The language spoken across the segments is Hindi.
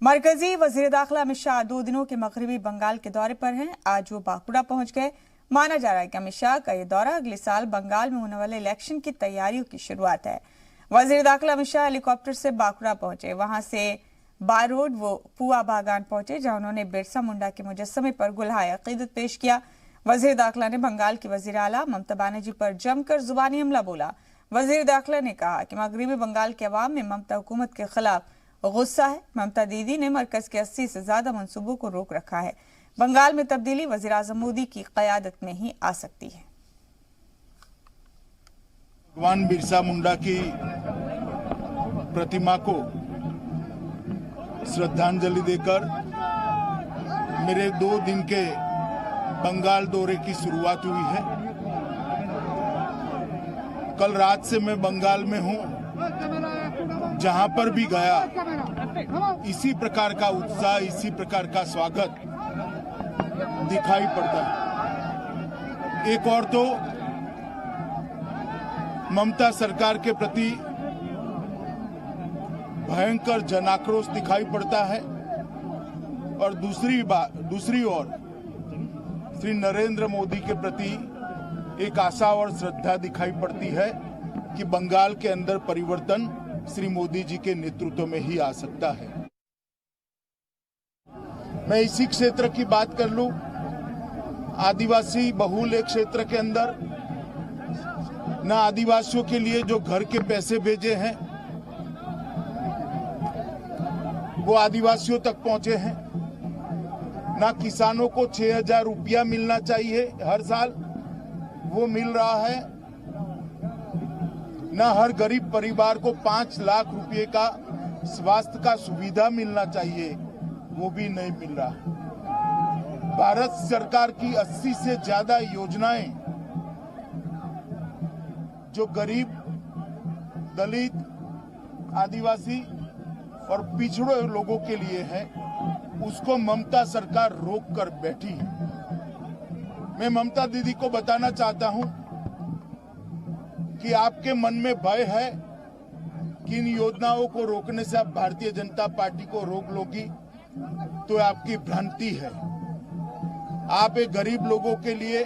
मरकजी वजीर दाखिला अमित शाह 2 दिनों के मगरबी बंगाल के दौरे पर हैं। आज वो बांकुड़ा पहुंच गए। माना जा रहा है कि अमित शाह का ये दौरा अगले साल बंगाल में होने वाले इलेक्शन की तैयारियों की शुरुआत है। वजीर दाखिला अमित शाह हेलीकॉप्टर से बांकुड़ा पहुंचे, वहां से बाय रोड वो पुआ बागान पहुंचे, जहां उन्होंने बिरसा मुंडा के मुजस्समे पर गुलहाए अकीदत पेश किया। वजीर दाखिला ने बंगाल की वजीर आला ममता बनर्जी पर जमकर जुबानी हमला बोला। वजीर दाखिला ने कहा कि मगरबी बंगाल के अवाम में ममता हुकूमत के खिलाफ गुस्सा है। ममता दीदी ने मरकज के 80 से ज्यादा मंसूबों को रोक रखा है। बंगाल में तब्दीली वजीर आजम मोदी की क़यादत में ही आ सकती है। भगवान बिरसा मुंडा की प्रतिमा को श्रद्धांजलि देकर मेरे 2 दिन के बंगाल दौरे की शुरुआत हुई है। कल रात से मैं बंगाल में हूं। जहां पर भी गया इसी प्रकार का उत्साह, इसी प्रकार का स्वागत दिखाई पड़ता है। एक और तो ममता सरकार के प्रति भयंकर जनाक्रोश दिखाई पड़ता है और दूसरी ओर श्री नरेंद्र मोदी के प्रति एक आशा और श्रद्धा दिखाई पड़ती है कि बंगाल के अंदर परिवर्तन श्री मोदी जी के नेतृत्व में ही आ सकता है। मैं इसी क्षेत्र की बात कर लूं, आदिवासी बहुल एक क्षेत्र के अंदर न आदिवासियों के लिए जो घर के पैसे भेजे हैं वो आदिवासियों तक पहुंचे हैं, ना किसानों को 6,000 रुपया मिलना चाहिए हर साल वो मिल रहा है, न हर गरीब परिवार को 5 लाख रुपए का स्वास्थ्य का सुविधा मिलना चाहिए वो भी नहीं मिल रहा। भारत सरकार की 80 से ज्यादा योजनाएं जो गरीब, दलित, आदिवासी और पिछड़े लोगों के लिए है उसको ममता सरकार रोक कर बैठी है। मैं ममता दीदी को बताना चाहता हूं कि आपके मन में भय है कि इन योजनाओं को रोकने से आप भारतीय जनता पार्टी को रोक लोगी, तो आपकी भ्रांति है। आप एक गरीब लोगों के लिए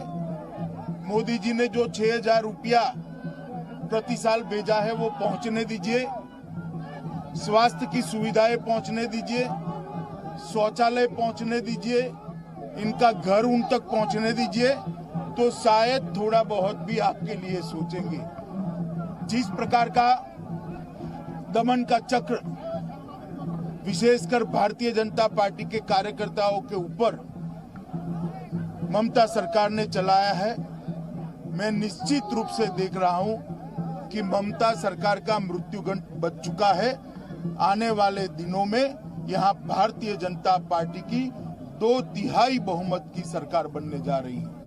मोदी जी ने जो 6,000 रुपया प्रति साल भेजा है वो पहुंचने दीजिए, स्वास्थ्य की सुविधाएं पहुंचने दीजिए, शौचालय पहुंचने दीजिए, इनका घर उन तक पहुंचने दीजिए, तो शायद थोड़ा बहुत भी आपके लिए सोचेंगे। जिस प्रकार का दमन का चक्र विशेषकर भारतीय जनता पार्टी के कार्यकर्ताओं के ऊपर ममता सरकार ने चलाया है, मैं निश्चित रूप से देख रहा हूं कि ममता सरकार का मृत्युगंड बच चुका है। आने वाले दिनों में यहां भारतीय जनता पार्टी की 2/3 बहुमत की सरकार बनने जा रही है।